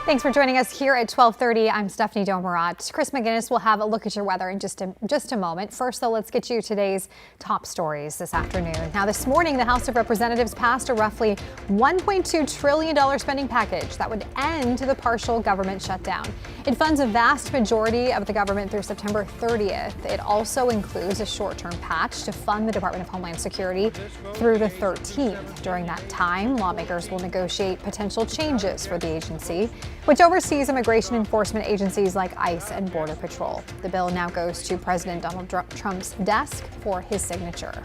Thanks for joining us here at 12:30. I'm Stephanie Domerat. Chris McGinnis will have a look at your weather in just a moment. First, though, let's get you today's top stories this afternoon. Now, this morning, the House of Representatives passed a roughly $1.2 trillion spending package that would end the partial government shutdown. It funds a vast majority of the government through September 30th. It also includes a short-term patch to fund the Department of Homeland Security through the 13th. During that time, lawmakers will negotiate potential changes for the agency, which oversees immigration enforcement agencies like ICE and Border Patrol. The bill now goes to President Donald Trump's desk for his signature.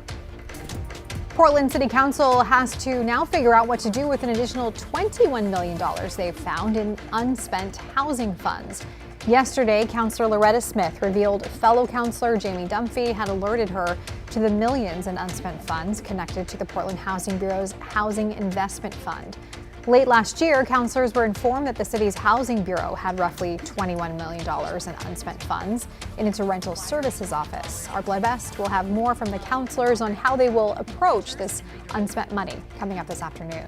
Portland City Council has to now figure out what to do with an additional $21 million they've found in unspent housing funds. Yesterday, Councilor Loretta Smith revealed fellow councilor Jamie Dunphy had alerted her to the millions in unspent funds connected to the Portland Housing Bureau's Housing Investment Fund. Late last year, councilors were informed that the city's Housing Bureau had roughly $21 million in unspent funds in its rental services office. Our Bloodbest will have more from the councilors on how they will approach this unspent money coming up this afternoon.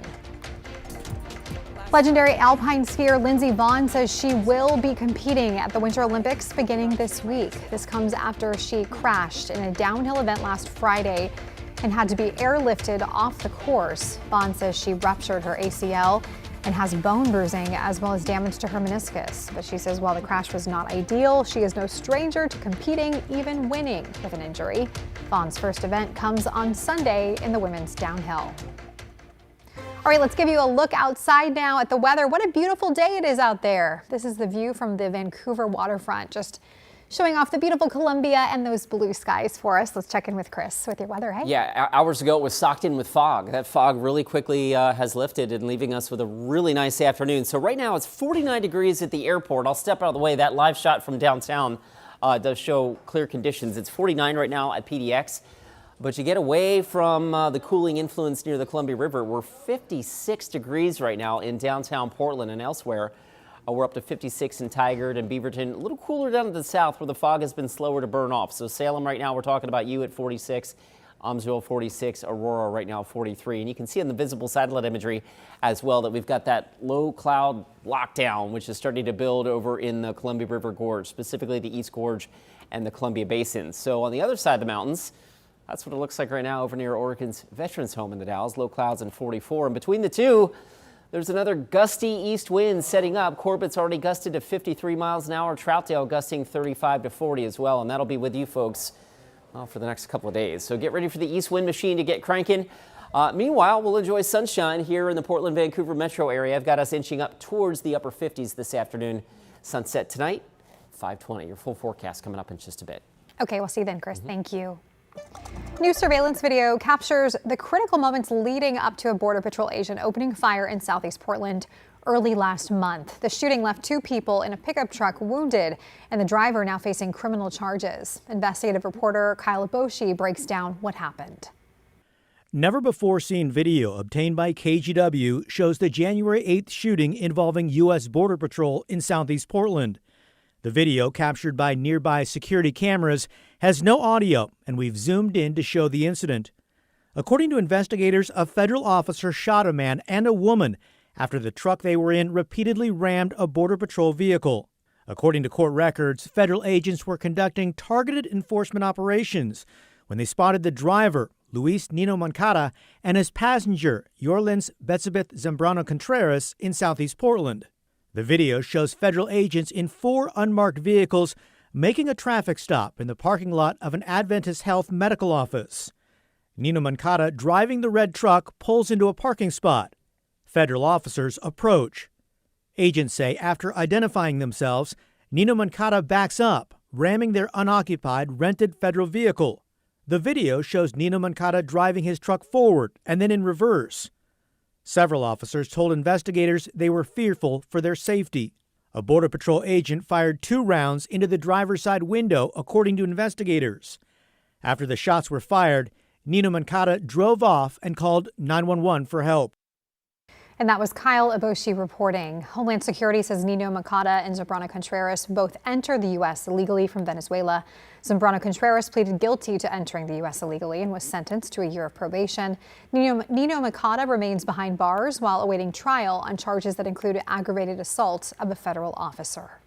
Legendary alpine skier Lindsey Vonn says she will be competing at the Winter Olympics beginning this week. This comes after she crashed in a downhill event last Friday and had to be airlifted off the course. Vonn says she ruptured her ACL and has bone bruising as well as damage to her meniscus. But she says while the crash was not ideal, she is no stranger to competing, even winning with an injury. Vonn's first event comes on Sunday in the women's downhill. All right, let's give you a look outside now at the weather. What a beautiful day it is out there. This is the view from the Vancouver waterfront, just showing off the beautiful Columbia and those blue skies for us. Let's check in with Chris with your weather. Hey. Yeah, hours ago it was socked in with fog. That fog really quickly has lifted and leaving us with a really nice afternoon. So right now it's 49 degrees at the airport. I'll step out of the way. That live shot from downtown does show clear conditions. It's 49 right now at PDX. But you get away from the cooling influence near the Columbia River. We're 56 degrees right now in downtown Portland and elsewhere. We're up to 56 in Tigard and Beaverton. A little cooler down to the south where the fog has been slower to burn off. So Salem right now, we're talking about you at 46, Amsville 46, Aurora right now 43. And you can see on the visible satellite imagery as well that we've got that low cloud lockdown, which is starting to build over in the Columbia River Gorge, specifically the East Gorge and the Columbia Basin. So on the other side of the mountains, that's what it looks like right now over near Oregon's Veterans Home in the Dalles. Low clouds and 44. And between the two, there's another gusty east wind setting up. Corbett's already gusted to 53 miles an hour. Troutdale gusting 35 to 40 as well. And that'll be with you folks for the next couple of days. So get ready for the east wind machine to get cranking. Meanwhile, we'll enjoy sunshine here in the Portland, Vancouver metro area. I've got us inching up towards the upper 50s this afternoon. Sunset tonight, 5:20. Your full forecast coming up in just a bit. Okay, we'll see you then, Chris. Thank you. New surveillance video captures the critical moments leading up to a Border Patrol agent opening fire in southeast Portland early last month. The shooting left 2 people in a pickup truck wounded and the driver now facing criminal charges. Investigative reporter Kyle Boshi breaks down what happened. Never before seen video obtained by KGW shows the January 8th shooting involving U.S. Border Patrol in southeast Portland. The video, captured by nearby security cameras, has no audio, and we've zoomed in to show the incident. According to investigators, a federal officer shot a man and a woman after the truck they were in repeatedly rammed a Border Patrol vehicle. According to court records, federal agents were conducting targeted enforcement operations when they spotted the driver, Luis Nino Moncada, and his passenger, Yorlins Betsabeth Zambrano Contreras, in southeast Portland. The video shows federal agents in 4 unmarked vehicles making a traffic stop in the parking lot of an Adventist Health medical office. Nino Moncada, driving the red truck, pulls into a parking spot. Federal officers approach. Agents say after identifying themselves, Nino Moncada backs up, ramming their unoccupied rented federal vehicle. The video shows Nino Moncada driving his truck forward and then in reverse. Several officers told investigators they were fearful for their safety. A Border Patrol agent fired 2 rounds into the driver's side window, according to investigators. After the shots were fired, Nino Moncada drove off and called 911 for help. And that was Kyle Aboshi reporting. Homeland Security says Nino Macada and Zambrano Contreras both entered the U.S. illegally from Venezuela. Zambrano Contreras pleaded guilty to entering the U.S. illegally and was sentenced to a year of probation. Nino Macada remains behind bars while awaiting trial on charges that include aggravated assault of a federal officer.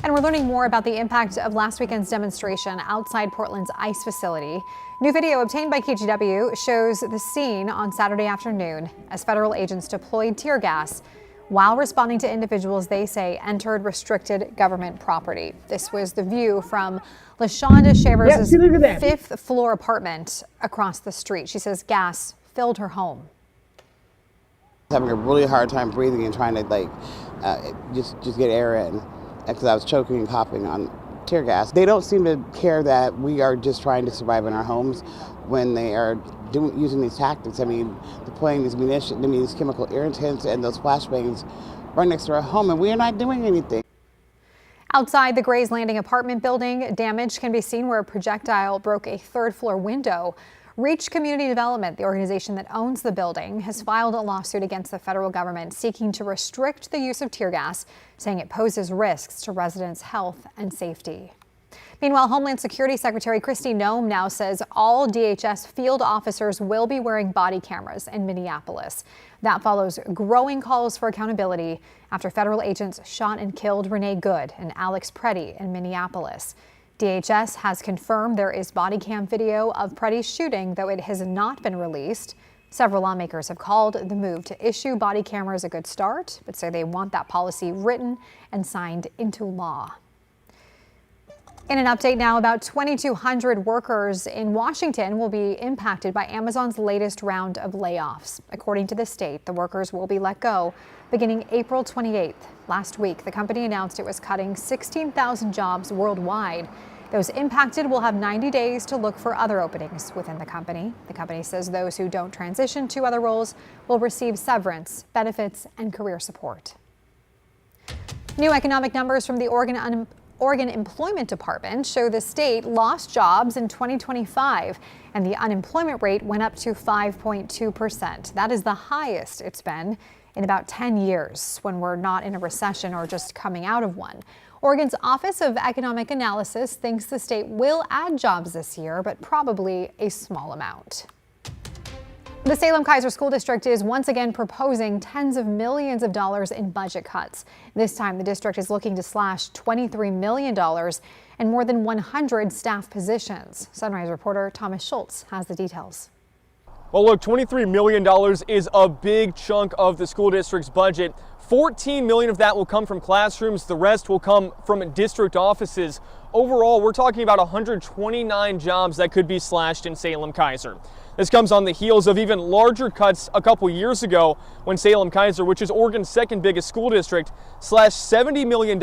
And we're learning more about the impact of last weekend's demonstration outside Portland's ICE facility. New video obtained by KGW shows the scene on Saturday afternoon as federal agents deployed tear gas while responding to individuals they say entered restricted government property. This was the view from LaShonda Shavers' fifth floor apartment across the street. She says gas filled her home. Having a really hard time breathing and trying to just get air in, because I was choking and coughing on tear gas. They don't seem to care that we are just trying to survive in our homes when they are using these tactics. I mean, deploying these munitions, these chemical irritants and those flashbangs right next to our home, and we are not doing anything. Outside the Grays Landing apartment building, damage can be seen where a projectile broke a third-floor window. Reach Community Development, the organization that owns the building, has filed a lawsuit against the federal government seeking to restrict the use of tear gas, saying it poses risks to residents' health and safety. Meanwhile, Homeland Security Secretary Kristi Noem now says all DHS field officers will be wearing body cameras in Minneapolis. That follows growing calls for accountability after federal agents shot and killed Renee Good and Alex Preddy in Minneapolis. DHS has confirmed there is body cam video of Preddy's shooting, though it has not been released. Several lawmakers have called the move to issue body cameras a good start, but say they want that policy written and signed into law. In an update now, about 2,200 workers in Washington will be impacted by Amazon's latest round of layoffs. According to the state, the workers will be let go beginning April 28th. Last week, the company announced it was cutting 16,000 jobs worldwide. Those impacted will have 90 days to look for other openings within the company. The company says those who don't transition to other roles will receive severance, benefits, and career support. New economic numbers from the Oregon Employment Department show the state lost jobs in 2025, and the unemployment rate went up to 5.2%. That is the highest it's been in about 10 years when we're not in a recession or just coming out of one. Oregon's Office of Economic Analysis thinks the state will add jobs this year, but probably a small amount. The Salem-Keizer School District is once again proposing tens of millions of dollars in budget cuts. This time, the district is looking to slash $23 million and more than 100 staff positions. Sunrise reporter Thomas Schultz has the details. Well, look, $23 million is a big chunk of the school district's budget. $14 million of that will come from classrooms. The rest will come from district offices. Overall, we're talking about 129 jobs that could be slashed in Salem-Keizer. This comes on the heels of even larger cuts a couple years ago when Salem-Keizer, which is Oregon's second biggest school district, slashed $70 million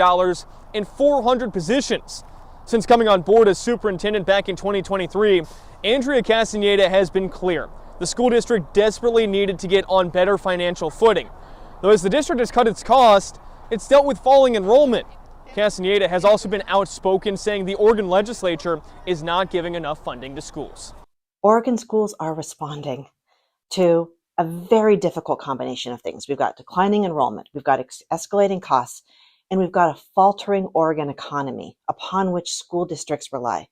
in 400 positions. Since coming on board as superintendent back in 2023, Andrea Castaneda has been clear. The school district desperately needed to get on better financial footing. Though as the district has cut its cost, it's dealt with falling enrollment. Castaneda has also been outspoken, saying the Oregon legislature is not giving enough funding to schools. Oregon schools are responding to a very difficult combination of things. We've got declining enrollment, we've got escalating costs, and we've got a faltering Oregon economy upon which school districts rely.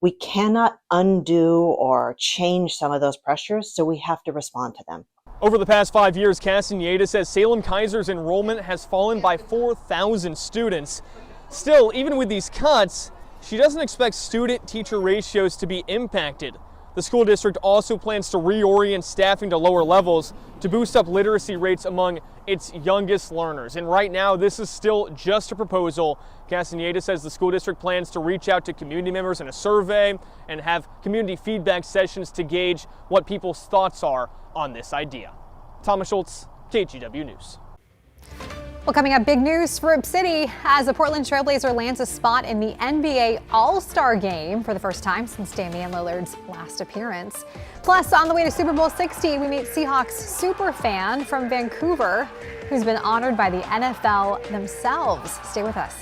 We cannot undo or change some of those pressures, so we have to respond to them. Over the past 5 years, Castaneda says Salem-Keizer's enrollment has fallen by 4,000 students. Still, even with these cuts, she doesn't expect student-teacher ratios to be impacted. The school district also plans to reorient staffing to lower levels to boost up literacy rates among its youngest learners. And right now, this is still just a proposal. Castaneda says the school district plans to reach out to community members in a survey and have community feedback sessions to gauge what people's thoughts are on this idea. Thomas Schultz, KGW News. Well, coming up, big news for Rip City as a Portland Trailblazer lands a spot in the NBA All-Star Game for the first time since Damian Lillard's last appearance. Plus, on the way to Super Bowl 60, we meet Seahawks superfan from Vancouver who's been honored by the NFL themselves. Stay with us.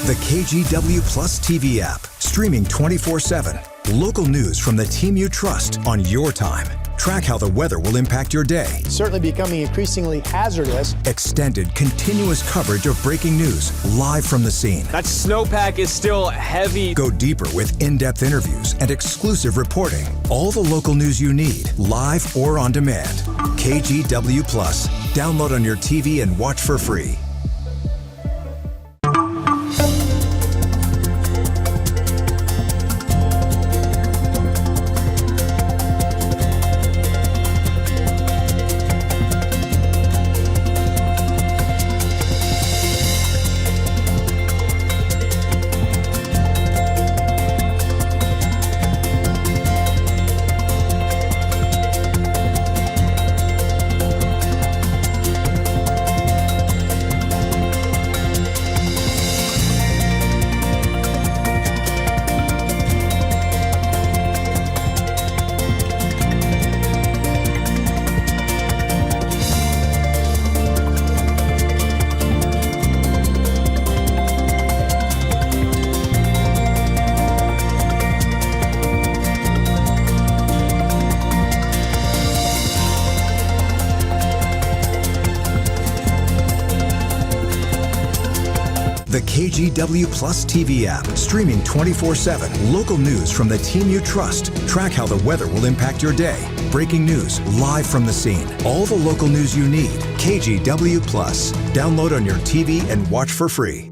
The KGW Plus TV app, streaming 24/7. Local news from the team you trust on your time. Track how the weather will impact your day. Certainly becoming increasingly hazardous. Extended, continuous coverage of breaking news live from the scene. That snowpack is still heavy. Go deeper with in-depth interviews and exclusive reporting. All the local news you need, live or on demand. KGW Plus. Download on your TV and watch for free. The KGW Plus TV app, streaming 24/7. Local news from the team you trust. Track how the weather will impact your day. Breaking news live from the scene. All the local news you need. KGW Plus. Download on your TV and watch for free.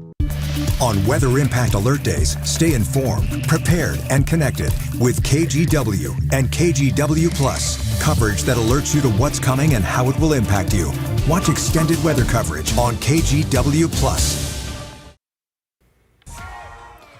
On Weather Impact Alert Days, stay informed, prepared, and connected with KGW and KGW Plus. Coverage that alerts you to what's coming and how it will impact you. Watch extended weather coverage on KGW Plus.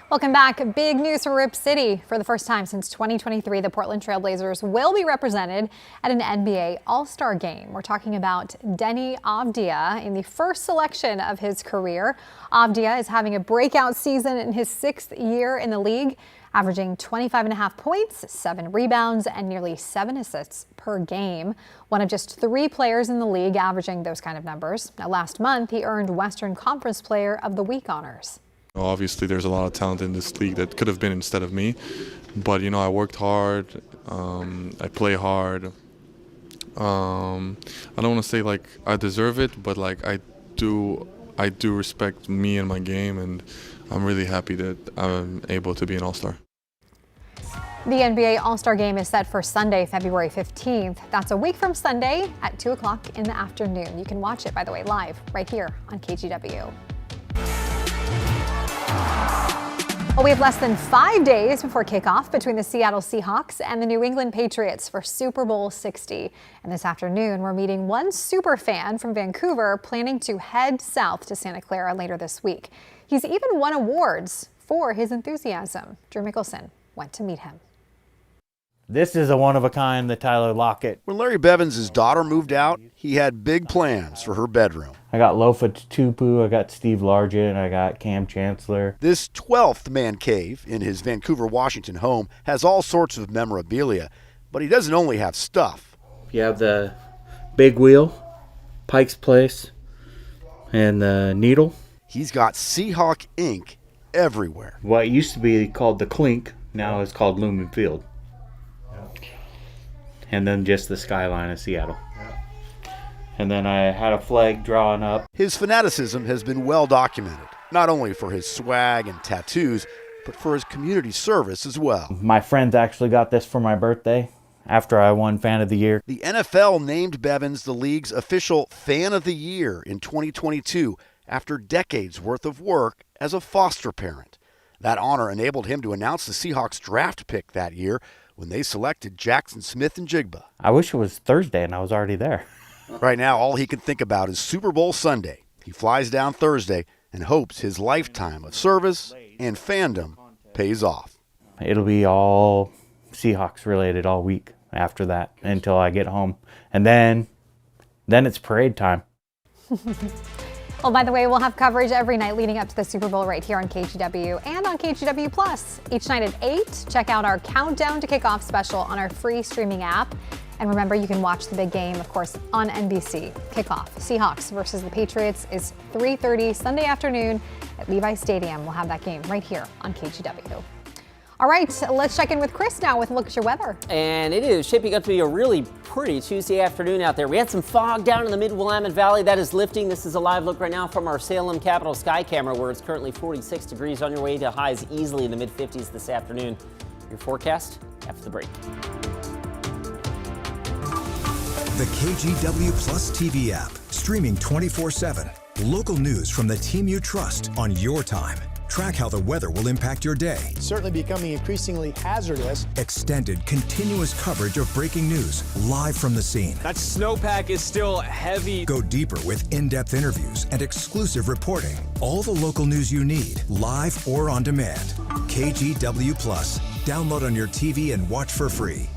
Welcome back. Big news from Rip City. For the first time since 2023, the Portland Trail Blazers will be represented at an NBA All-Star game. We're talking about Deni Avdija in the first selection of his career. Avdija is having a breakout season in his 6th year in the league, averaging 25.5 points, 7 rebounds, and nearly 7 assists per game. One of just 3 players in the league averaging those kind of numbers. Now, last month, he earned Western Conference Player of the Week honors. Obviously, there's a lot of talent in this league that could have been instead of me, but I worked hard. I play hard. I don't want to say like I deserve it, but like I do respect me and my game, and I'm really happy that I'm able to be an All-Star. The NBA All-Star Game is set for Sunday, February 15th. That's a week from Sunday at 2 o'clock in the afternoon. You can watch it, by the way, live right here on KGW. Well, we have less than 5 days before kickoff between the Seattle Seahawks and the New England Patriots for Super Bowl 60. And this afternoon, we're meeting one super fan from Vancouver planning to head south to Santa Clara later this week. He's even won awards for his enthusiasm. Drew Mickelson went to meet him. This is a one-of-a-kind, the Tyler Lockett. When Larry Bevins' daughter moved out, he had big plans for her bedroom. I got Lofa Tupu, I got Steve Largent, I got Cam Chancellor. This 12th man cave in his Vancouver, Washington home has all sorts of memorabilia, but he doesn't only have stuff. You have the big wheel, Pike's Place, and the needle. He's got Seahawk ink everywhere. What used to be called the Clink, now is called Lumen Field. And then just the skyline of Seattle. And then I had a flag drawn up. His fanaticism has been well documented, not only for his swag and tattoos, but for his community service as well. My friends actually got this for my birthday after I won Fan of the Year. The NFL named Bevins the league's official Fan of the Year in 2022 after decades worth of work as a foster parent. That honor enabled him to announce the Seahawks draft pick that year when they selected Jackson Smith-Njigba. I wish it was Thursday and I was already there. Right now, all he can think about is Super Bowl Sunday. He flies down Thursday and hopes his lifetime of service and fandom pays off. It'll be all Seahawks related all week after that until I get home. And then it's parade time. Well, by the way, we'll have coverage every night leading up to the Super Bowl right here on KGW and on KGW Plus. Each night at 8, check out our Countdown to Kickoff special on our free streaming app. And remember, you can watch the big game, of course, on NBC. Kickoff, Seahawks versus the Patriots, is 3:30 Sunday afternoon at Levi Stadium. We'll have that game right here on KGW. All right, let's check in with Chris now with a look at your weather. And it is shaping up to be a really pretty Tuesday afternoon out there. We had some fog down in the mid-Willamette Valley. That is lifting. This is a live look right now from our Salem Capitol Sky Camera, where it's currently 46 degrees, on your way to highs easily in the mid-50s this afternoon. Your forecast after the break. The KGW Plus TV app, streaming 24/7. Local news from the team you trust on your time. Track how the weather will impact your day. It's certainly becoming increasingly hazardous. Extended, continuous coverage of breaking news live from the scene. That snowpack is still heavy. Go deeper with in-depth interviews and exclusive reporting. All the local news you need, live or on demand. KGW Plus. Download on your TV and watch for free.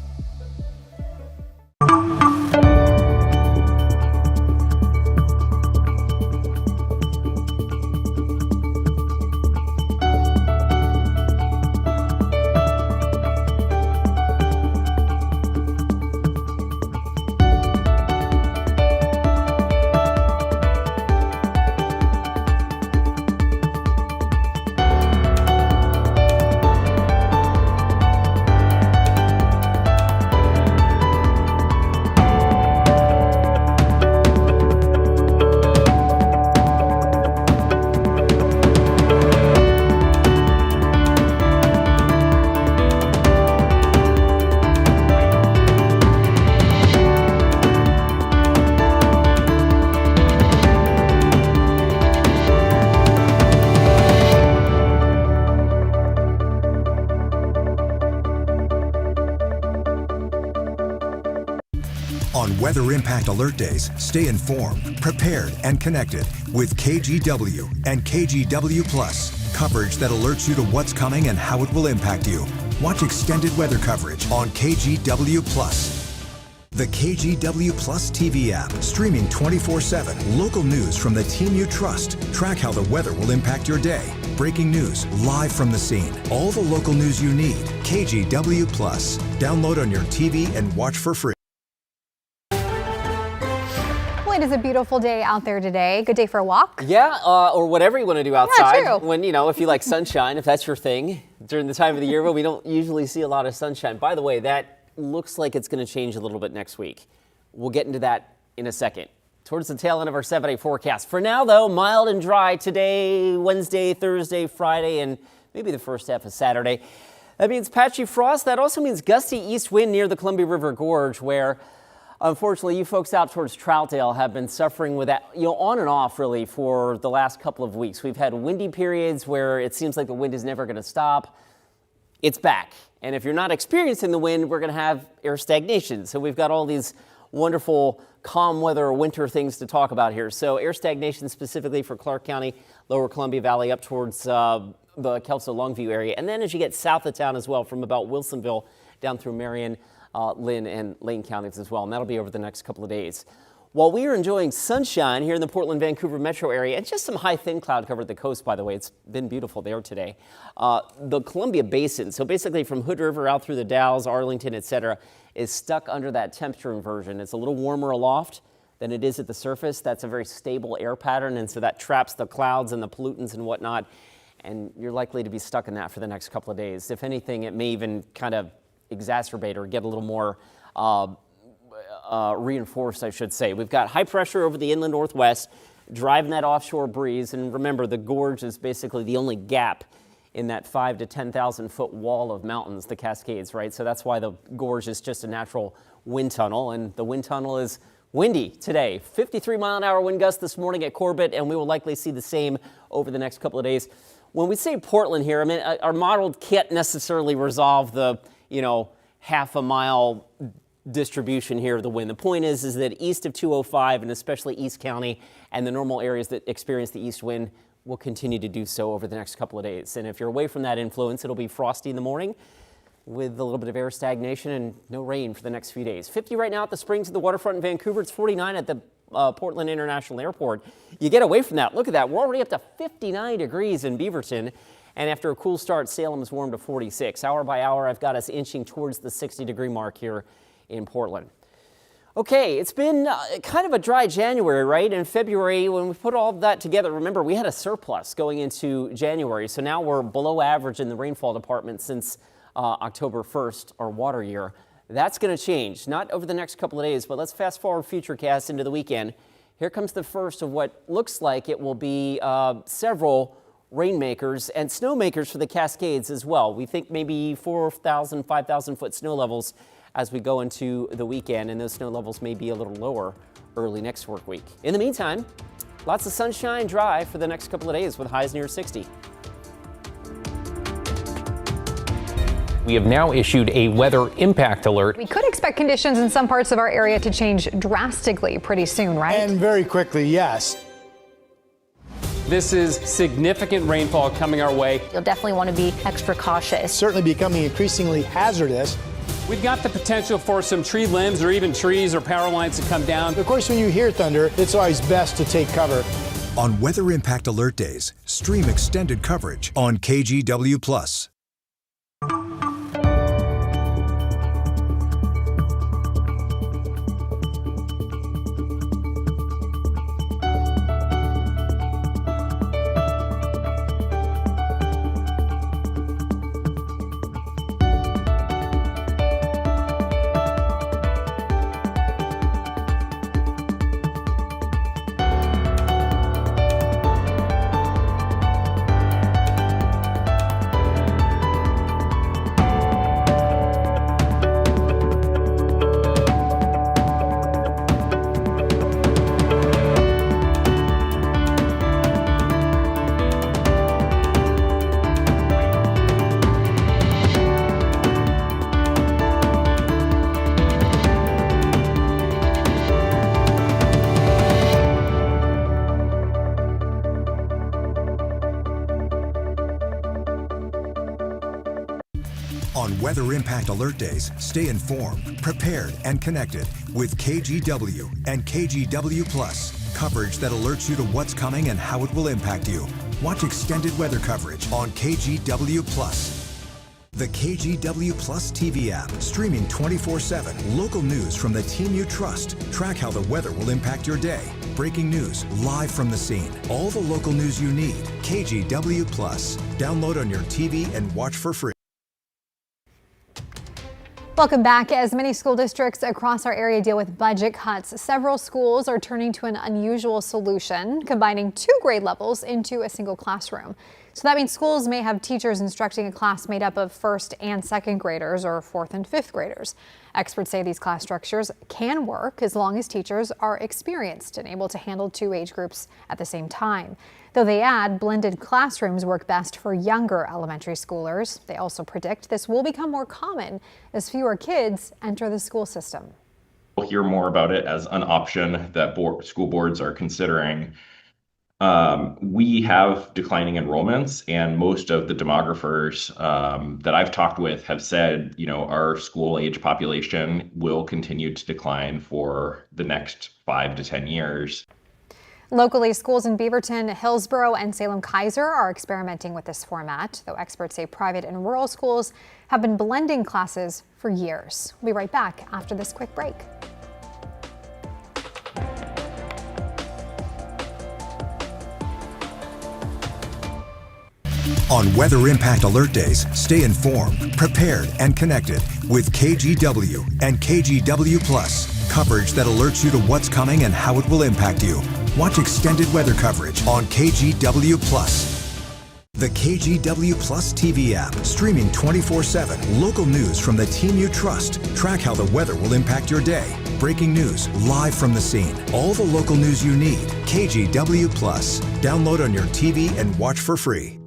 On Weather Impact Alert Days, stay informed, prepared, and connected with KGW and KGW Plus. Coverage that alerts you to what's coming and how it will impact you. Watch extended weather coverage on KGW Plus. The KGW Plus TV app, streaming 24/7. Local news from the team you trust. Track how the weather will impact your day. Breaking news live from the scene. All the local news you need. KGW Plus. Download on your TV and watch for free. It is a beautiful day out there today. Good day for a walk. Yeah, or whatever you want to do outside. Yeah, true. When, if you like sunshine, if that's your thing during the time of the year, but we don't usually see a lot of sunshine. By the way, that looks like it's going to change a little bit next week. We'll get into that in a second, towards the tail end of our 7-day forecast. For now, though, mild and dry today, Wednesday, Thursday, Friday, and maybe the first half of Saturday. That means patchy frost. That also means gusty east wind near the Columbia River Gorge, where unfortunately, you folks out towards Troutdale have been suffering with that, on and off really for the last couple of weeks. We've had windy periods where it seems like the wind is never going to stop. It's back. And if you're not experiencing the wind, we're going to have air stagnation. So we've got all these wonderful calm weather winter things to talk about here. So air stagnation specifically for Clark County, Lower Columbia Valley up towards the Kelso-Longview area. And then as you get south of town as well, from about Wilsonville down through Marion, Lynn and Lane counties as well, and that'll be over the next couple of days. While we are enjoying sunshine here in the Portland, Vancouver metro area, and just some high thin cloud cover at the coast, by the way, it's been beautiful there today. The Columbia Basin, so basically from Hood River out through the Dalles, Arlington, etc., is stuck under that temperature inversion. It's a little warmer aloft than it is at the surface. That's a very stable air pattern, and so that traps the clouds and the pollutants and whatnot, and you're likely to be stuck in that for the next couple of days. If anything, it may even kind of exacerbate or get a little more reinforced, I should say. We've got high pressure over the inland northwest, driving that offshore breeze. And remember, the gorge is basically the only gap in that 5,000 to 10,000 foot wall of mountains, the Cascades, right? So that's why the gorge is just a natural wind tunnel. And the wind tunnel is windy today. 53-mile-an-hour wind gusts this morning at Corbett, and we will likely see the same over the next couple of days. When we say Portland here, I mean, our model can't necessarily resolve the half a mile distribution here of the wind. The point is that east of 205 and especially East County and the normal areas that experience the east wind will continue to do so over the next couple of days. And if you're away from that influence, it'll be frosty in the morning with a little bit of air stagnation and no rain for the next few days. 50 right now at the Springs at the waterfront in Vancouver. It's 49 at the Portland International Airport. You get away from that. Look at that. We're already up to 59 degrees in Beaverton. And after a cool start, Salem is warm to 46. Hour by hour, I've got us inching towards the 60-degree mark here in Portland. Okay, it's been kind of a dry January, right? In February, when we put all that together, remember, we had a surplus going into January. So now we're below average in the rainfall department since October 1st, our water year. That's going to change, not over the next couple of days, but let's fast forward Futurecast into the weekend. Here comes the first of what looks like it will be several rainmakers and snowmakers for the Cascades as well. We think maybe 4,000, 5,000 foot snow levels as we go into the weekend, and those snow levels may be a little lower early next work week. In the meantime, lots of sunshine, dry for the next couple of days with highs near 60. We have now issued a weather impact alert. We could expect conditions in some parts of our area to change drastically pretty soon, right? And very quickly, yes. This is significant rainfall coming our way. You'll definitely want to be extra cautious. Certainly becoming increasingly hazardous. We've got the potential for some tree limbs or even trees or power lines to come down. Of course, when you hear thunder, it's always best to take cover. On Weather Impact Alert Days, stream extended coverage on KGW+. On Weather Impact Alert Days, stay informed, prepared, and connected with KGW and KGW+. Coverage that alerts you to what's coming and how it will impact you. Watch extended weather coverage on KGW+. The KGW Plus TV app, streaming 24/7. Local news from the team you trust. Track how the weather will impact your day. Breaking news, live from the scene. All the local news you need. KGW Plus. Download on your TV and watch for free. Welcome back. As many school districts across our area deal with budget cuts, several schools are turning to an unusual solution, combining 2 grade levels into a single classroom. So that means schools may have teachers instructing a class made up of 1st and 2nd graders or 4th and 5th graders. Experts say these class structures can work as long as teachers are experienced and able to handle 2 age groups at the same time. Though they add blended classrooms work best for younger elementary schoolers. They also predict this will become more common as fewer kids enter the school system. We'll hear more about it as an option that school boards are considering. We have declining enrollments, and most of the demographers that I've talked with have said, our school age population will continue to decline for the next 5 to 10 years. Locally, schools in Beaverton, Hillsborough, and Salem-Keizer are experimenting with this format, though experts say private and rural schools have been blending classes for years. We'll be right back after this quick break. On Weather Impact Alert Days, stay informed, prepared, and connected with KGW and KGW+. Coverage that alerts you to what's coming and how it will impact you. Watch extended weather coverage on KGW+. The KGW Plus TV app, streaming 24/7. Local news from the team you trust. Track how the weather will impact your day. Breaking news, live from the scene. All the local news you need. KGW Plus. Download on your TV and watch for free.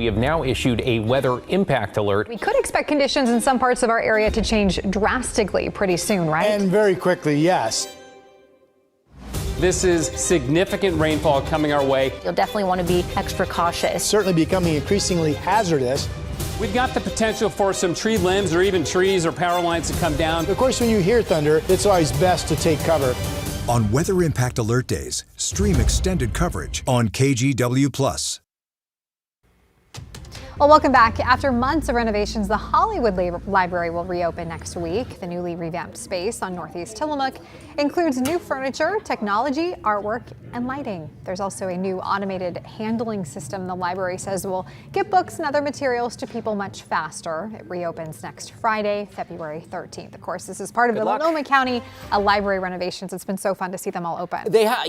We have now issued a weather impact alert. We could expect conditions in some parts of our area to change drastically pretty soon, right? And very quickly, yes. This is significant rainfall coming our way. You'll definitely want to be extra cautious. Certainly becoming increasingly hazardous. We've got the potential for some tree limbs or even trees or power lines to come down. Of course, when you hear thunder, it's always best to take cover. On Weather Impact Alert Days, stream extended coverage on KGW+. Well, welcome back. After months of renovations, the Hollywood Library will reopen next week. The newly revamped space on Northeast Tillamook includes new furniture, technology, artwork, and lighting. There's also a new automated handling system the library says will get books and other materials to people much faster. It reopens next Friday, February 13th. Of course, this is part of the Multnomah County library renovations. It's been so fun to see them all open. They have,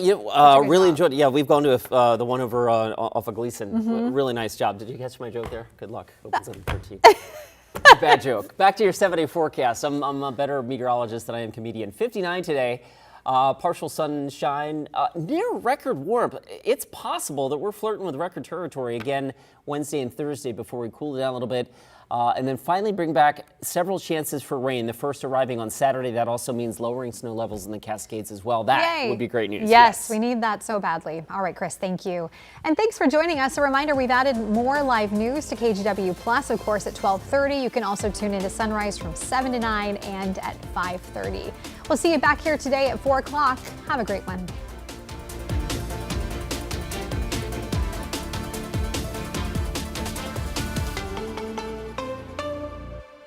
really enjoyed it. Yeah, we've gone to the one over off of Gleason. Really nice job. Did you catch my joke there? Good luck. Opens on the 13th. Bad joke. Back to your 7-day forecast. I'm a better meteorologist than I am comedian. 59 today. Partial sunshine, near record warmth. It's possible that we're flirting with record territory again Wednesday and Thursday before we cool it down a little bit. And then finally bring back several chances for rain. The first arriving on Saturday. That also means lowering snow levels in the Cascades as well. That would be great news. Yes, we need that so badly. All right, Chris, thank you. And thanks for joining us. A reminder, we've added more live news to KGW Plus, of course, at 12:30. You can also tune into Sunrise from 7 to 9 and at 5:30. We'll see you back here today at 4 o'clock. Have a great one.